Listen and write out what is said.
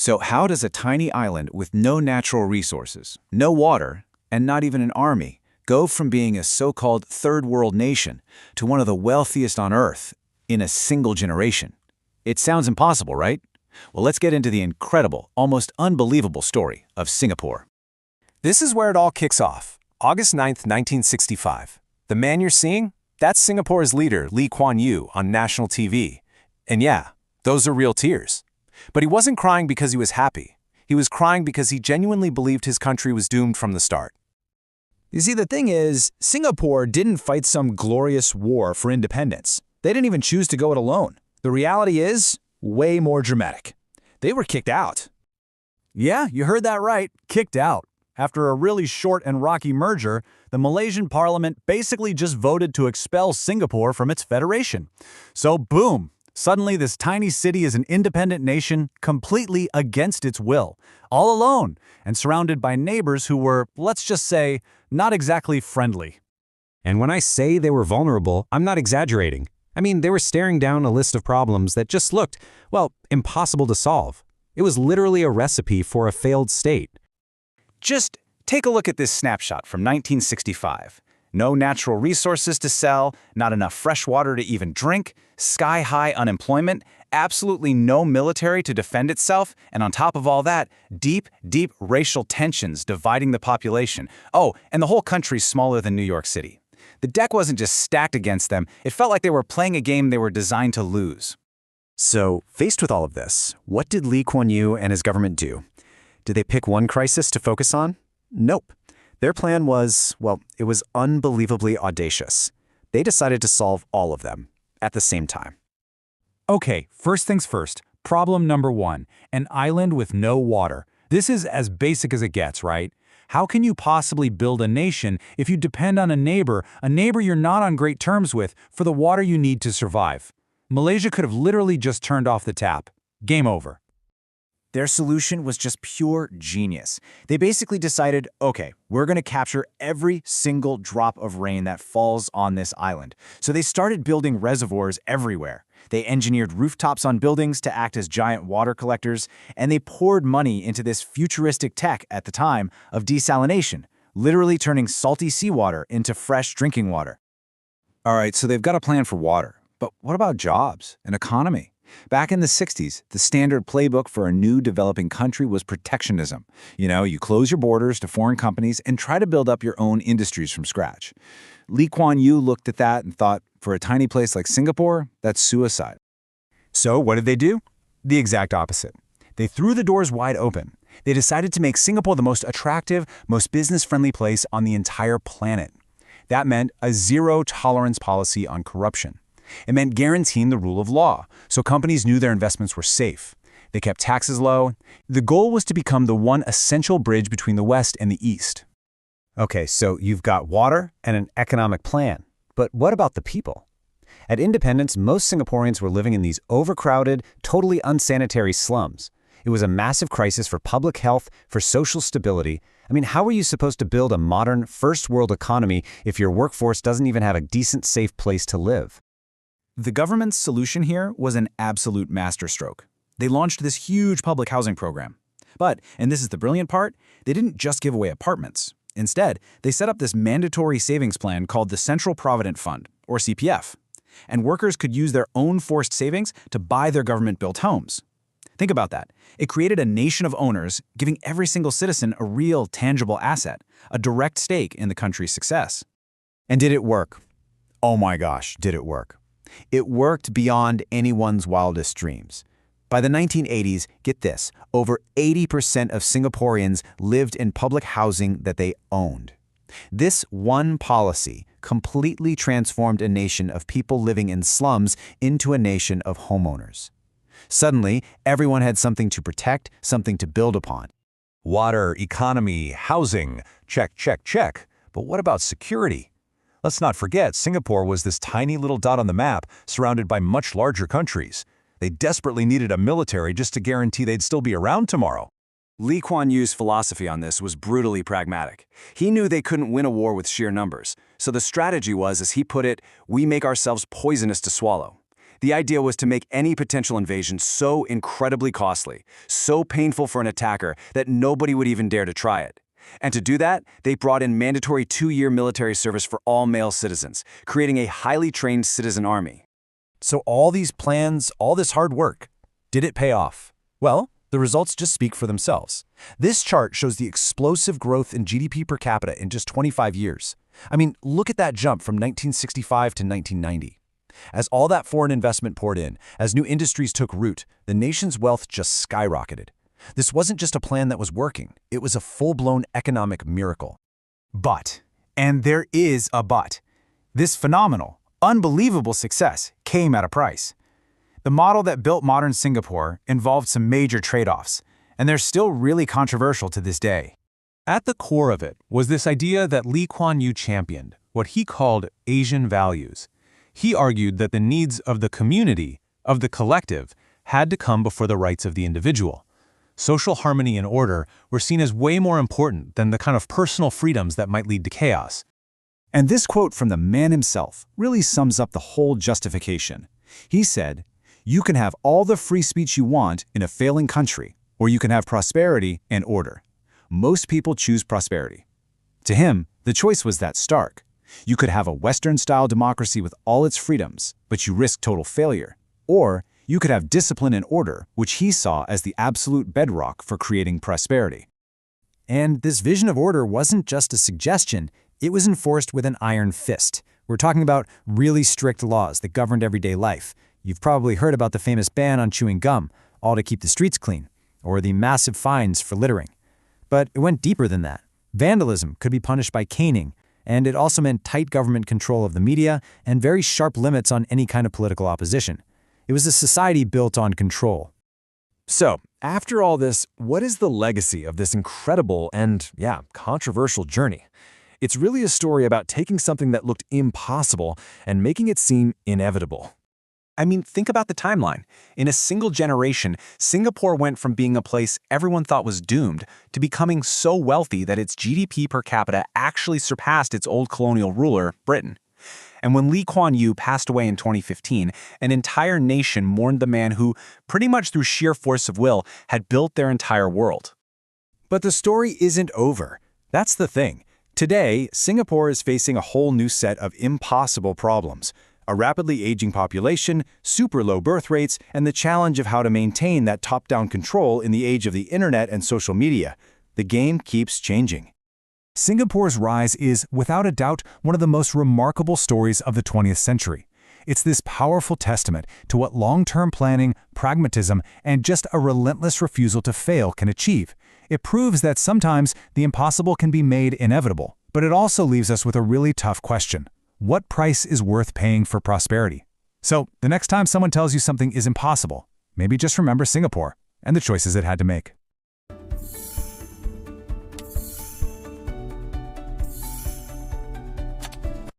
So how does a tiny island with no natural resources, no water, and not even an army go from being a so-called third world nation to one of the wealthiest on Earth in a single generation? It sounds impossible, right? Well, let's get into the incredible, almost unbelievable story of Singapore. This is where it all kicks off. August 9th, 1965. The man you're seeing? That's Singapore's leader, Lee Kuan Yew, on national TV. And yeah, those are real tears. But he wasn't crying because he was happy. He was crying because he genuinely believed his country was doomed from the start. You see, the thing is, Singapore didn't fight some glorious war for independence. They didn't even choose to go it alone. The reality is way more dramatic. They were kicked out. Yeah, you heard that right, kicked out. After a really short and rocky merger, the Malaysian parliament basically just voted to expel Singapore from its federation. So boom, suddenly this tiny city is an independent nation completely against its will, all alone, and surrounded by neighbors who were, let's just say, not exactly friendly. And when I say they were vulnerable, I'm not exaggerating. I mean, they were staring down a list of problems that just looked, well, impossible to solve. It was literally a recipe for a failed state. Just take a look at this snapshot from 1965. No natural resources to sell, not enough fresh water to even drink, sky-high unemployment, absolutely no military to defend itself, and on top of all that, deep, deep racial tensions dividing the population. Oh, and the whole country's smaller than New York City. The deck wasn't just stacked against them, it felt like they were playing a game they were designed to lose. So, faced with all of this, what did Lee Kuan Yew and his government do? Did they pick one crisis to focus on? Nope. Their plan was, well, it was unbelievably audacious. They decided to solve all of them at the same time. Okay, first things first. Problem number one, an island with no water. This is as basic as it gets, right? How can you possibly build a nation if you depend on a neighbor you're not on great terms with, for the water you need to survive? Malaysia could have literally just turned off the tap. Game over. Their solution was just pure genius. They basically decided, okay, we're going to capture every single drop of rain that falls on this island. So they started building reservoirs everywhere. They engineered rooftops on buildings to act as giant water collectors, and they poured money into this futuristic tech at the time of desalination, literally turning salty seawater into fresh drinking water. All right, so they've got a plan for water. But what about jobs and economy? Back in the 60s, the standard playbook for a new developing country was protectionism. You close your borders to foreign companies and try to build up your own industries from scratch. Lee Kuan Yew looked at that and thought, for a tiny place like Singapore, that's suicide. So what did they do? The exact opposite. They threw the doors wide open. They decided to make Singapore the most attractive, most business-friendly place on the entire planet. That meant a zero-tolerance policy on corruption. It meant guaranteeing the rule of law, so companies knew their investments were safe. They kept taxes low. The goal was to become the one essential bridge between the West and the East. Okay, so you've got water and an economic plan. But what about the people? At independence, most Singaporeans were living in these overcrowded, totally unsanitary slums. It was a massive crisis for public health, for social stability. I mean, how are you supposed to build a modern, first-world economy if your workforce doesn't even have a decent, safe place to live? The government's solution here was an absolute masterstroke. They launched this huge public housing program. But, and this is the brilliant part, they didn't just give away apartments. Instead, they set up this mandatory savings plan called the Central Provident Fund, or CPF. And workers could use their own forced savings to buy their government-built homes. Think about that. It created a nation of owners, giving every single citizen a real, tangible asset, a direct stake in the country's success. And did it work? Oh my gosh, did it work? It worked beyond anyone's wildest dreams. By the 1980s, get this, over 80% of Singaporeans lived in public housing that they owned. This one policy completely transformed a nation of people living in slums into a nation of homeowners. Suddenly, everyone had something to protect, something to build upon. Water, economy, housing, check, check, check. But what about security? Let's not forget, Singapore was this tiny little dot on the map, surrounded by much larger countries. They desperately needed a military just to guarantee they'd still be around tomorrow. Lee Kuan Yew's philosophy on this was brutally pragmatic. He knew they couldn't win a war with sheer numbers, so the strategy was, as he put it, we make ourselves poisonous to swallow. The idea was to make any potential invasion so incredibly costly, so painful for an attacker that nobody would even dare to try it. And to do that, they brought in mandatory 2-year military service for all male citizens, creating a highly trained citizen army. So all these plans, all this hard work, did it pay off? Well, the results just speak for themselves. This chart shows the explosive growth in GDP per capita in just 25 years. I mean, look at that jump from 1965 to 1990. As all that foreign investment poured in, as new industries took root, the nation's wealth just skyrocketed. This wasn't just a plan that was working, it was a full-blown economic miracle. But, and there is a but, this phenomenal, unbelievable success came at a price. The model that built modern Singapore involved some major trade-offs, and they're still really controversial to this day. At the core of it was this idea that Lee Kuan Yew championed, what he called Asian values. He argued that the needs of the community, of the collective, had to come before the rights of the individual. Social harmony and order were seen as way more important than the kind of personal freedoms that might lead to chaos. And this quote from the man himself really sums up the whole justification. He said, "You can have all the free speech you want in a failing country, or you can have prosperity and order. Most people choose prosperity." To him, the choice was that stark. You could have a Western-style democracy with all its freedoms, but you risk total failure. Or you could have discipline and order, which he saw as the absolute bedrock for creating prosperity. And this vision of order wasn't just a suggestion, it was enforced with an iron fist. We're talking about really strict laws that governed everyday life. You've probably heard about the famous ban on chewing gum, all to keep the streets clean, or the massive fines for littering. But it went deeper than that. Vandalism could be punished by caning, and it also meant tight government control of the media and very sharp limits on any kind of political opposition. It was a society built on control. So, after all this, what is the legacy of this incredible and, controversial journey? It's really a story about taking something that looked impossible and making it seem inevitable. I mean, think about the timeline. In a single generation, Singapore went from being a place everyone thought was doomed to becoming so wealthy that its GDP per capita actually surpassed its old colonial ruler, Britain. And when Lee Kuan Yew passed away in 2015, an entire nation mourned the man who, pretty much through sheer force of will, had built their entire world. But the story isn't over. That's the thing. Today, Singapore is facing a whole new set of impossible problems. A rapidly aging population, super low birth rates, and the challenge of how to maintain that top-down control in the age of the internet and social media. The game keeps changing. Singapore's rise is, without a doubt, one of the most remarkable stories of the 20th century. It's this powerful testament to what long-term planning, pragmatism, and just a relentless refusal to fail can achieve. It proves that sometimes the impossible can be made inevitable, but it also leaves us with a really tough question. What price is worth paying for prosperity? So, the next time someone tells you something is impossible, maybe just remember Singapore and the choices it had to make.